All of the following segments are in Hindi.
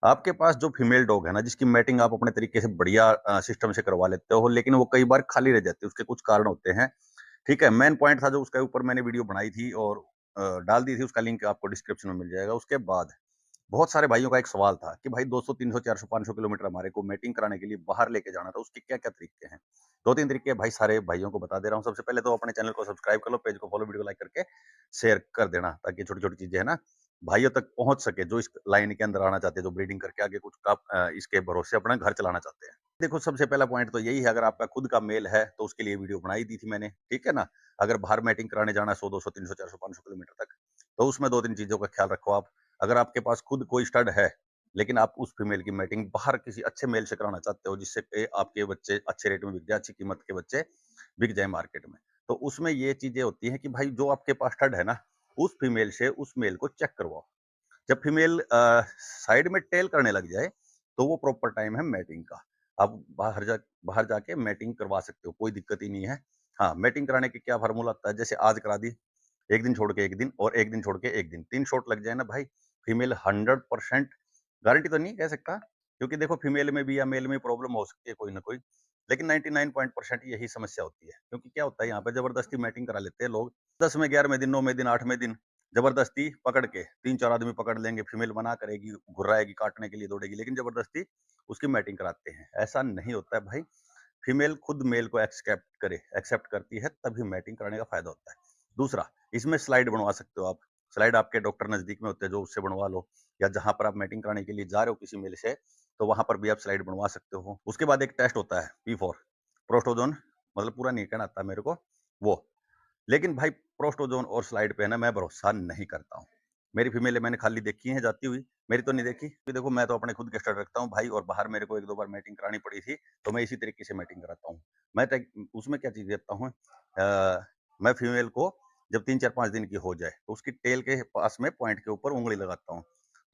आपके पास जो फीमेल डॉग है ना, जिसकी मैटिंग आप अपने तरीके से बढ़िया सिस्टम से करवा लेते हो, लेकिन वो कई बार खाली रह जाती है, उसके कुछ कारण होते हैं। ठीक है, मेन पॉइंट था जो उसके ऊपर मैंने वीडियो बनाई थी और डाल दी थी, उसका लिंक आपको डिस्क्रिप्शन में मिल जाएगा। उसके बाद बहुत सारे भाइयों का एक सवाल था कि भाई 200, 300, 400, 500 किलोमीटर हमारे को मैटिंग कराने के लिए बाहर लेके जाना था, उसके क्या-क्या तरीके हैं? 2-3 तरीके भाई सारे भाइयों को बता दे रहा हूँ। सबसे पहले तो अपने चैनल को सब्सक्राइब कर लो, पेज को फॉलो, वीडियो को लाइक करके शेयर कर देना, ताकि छोटी-छोटी चीज़ें है ना, भाइयों तक पहुँच सके, जो इस लाइन के अंदर आना चाहते हैं, जो ब्रीडिंग करके आगे कुछ इसके भरोसे अपना घर चलाना चाहते हैं। देखो, सबसे पहला पॉइंट तो यही है, अगर आपका खुद का मेल है, तो उसके लिए वीडियो बनाई दी थी मैंने, ठीक है ना? अगर बाहर मैटिंग कराने जाना है 100, 200, 300, 400, 500 किलोमीटर तक, तो उसमें 2-3 चीज़ों का ख्याल रखो आप। अगर आपके पास खुद कोई स्टड है, लेकिन आप उस फीमेल की मैटिंग बाहर किसी अच्छे मेल से कराना चाहते हो, जिससे कि आपके बच्चे अच्छे रेट में बिक जाए, अच्छी कीमत के बच्चे बिक जाएँ मार्केट में। तो उसमें ये चीज़ें होती हैं कि भाई जो आपके पास स्टड है ना, उस फीमेल से उस मेल को चेक करवाओ। जब फीमेल साइड में टेल करने लग जाए, तो वो प्रॉपर टाइम है मैटिंग का। आप बाहर जाके मैटिंग करवा सकते हो, कोई दिक्कत ही नहीं है। हाँ, मैटिंग कराने के क्या फ़ॉर्मूला होता है, जैसे आज करा दी, 1 दिन छोड़ के 1 दिन और 1 दिन छोड़ के 1 दिन, 3 शॉट लग जाए ना भाई, फीमेल 100% गारंटी तो नहीं कह सकता, क्योंकि देखो फीमेल में भी या मेल में प्रॉब्लम हो सकती है कोई ना कोई, लेकिन 99% यही समस्या होती है। क्योंकि क्या होता है, यहाँ पे ज़बरदस्ती मैटिंग करा लेते हैं लोग, 10वें, 11वें दिन, 9वें दिन, 8वें दिन ज़बरदस्ती पकड़ के 3-4 आदमी पकड़ लेंगे, फीमेल मना करेगी, घुर्राएगी, काटने के लिए दौड़ेगी, लेकिन ज़बरदस्ती उसकी मैटिंग कराते हैं। ऐसा नहीं होता है भाई, फीमेल खुद मेल को एक्सेप्ट करती है, तभी मैटिंग कराने का फ़ायदा होता है। दूसरा, इसमें स्लाइड बनवा सकते हो आप। स्लाइड आपके डॉक्टर नज़दीक में होते हैं, जो उससे बनवा लो, या जहाँ पर आप मैटिंग कराने के लिए जा रहे हो किसी मेल से, तो वहाँ पर भी आप स्लाइड बनवा सकते हो। उसके बाद एक टेस्ट होता है P4, प्रोस्टोज़ोन, मतलब पूरा नहीं कहना आता मेरे को, वो। लेकिन भाई प्रोस्टोज़ोन और स्लाइड पे है ना, मैं भरोसा नहीं करता हूँ। मेरी फीमेल मैंने खाली देखी हैं जाती हुई, मेरी तो नहीं देखी। कि देखो, मैं तो अपने खुद के स्टड रखता हूँ भाई, और बाहर मेरे को 1-2 बार मैटिंग करानी पड़ी थी, तो मैं इसी तरीके से मैटिंग कराता हूँ। मैं टेक उसमें क्या चीज़ देखता हूँ, मैं फीमेल को जब 3, 4, 5 दिन की हो जाए, तो उसकी टेल के पास में पॉइंट के ऊपर उँगली लगाता हूँ।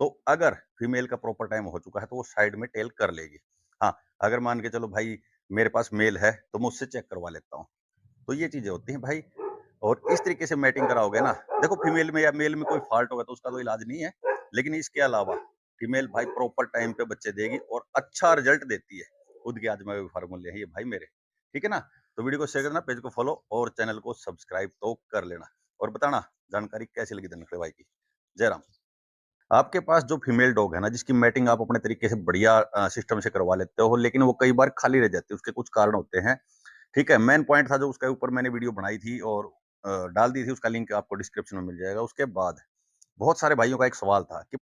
तो अगर फीमेल का प्रॉपर टाइम हो चुका है, तो वो साइड में टेल कर लेगी। हाँ, अगर मान के चलो भाई मेरे पास मेल है, तो मैं उससे चेक करवा लेता हूँ। तो ये चीज़ें होती हैं भाई, और इस तरीके से मैटिंग कराओगे ना, देखो फीमेल में या मेल में कोई फ़ॉल्ट होगा तो उसका तो इलाज नहीं है, लेकिन इसके अलावा फीमेल भाई प्रॉपर टाइम पे बच्चे देगी और अच्छा रिज़ल्ट देती है। खुद के आज़माए हुए फ़ॉर्मूले हैं ये भाई मेरे, ठीक है ना? तो वीडियो को शेयर करना, पेज को फ़ॉलो और चैनल को सब्सक्राइब तो कर लेना, और बताना जानकारी कैसी लगी धनखड़ भाई की। जय राम। आपके पास जो फीमेल डॉग है ना, जिसकी मैटिंग आप अपने तरीके से बढ़िया सिस्टम से करवा लेते हो, लेकिन वो कई बार खाली रह जाती है, उसके कुछ कारण होते हैं। ठीक है, मेन पॉइंट था जो उसके ऊपर मैंने वीडियो बनाई थी और डाल दी थी, उसका लिंक आपको डिस्क्रिप्शन में मिल जाएगा। उसके बाद बहुत सारे भाइयों का एक सवाल था कि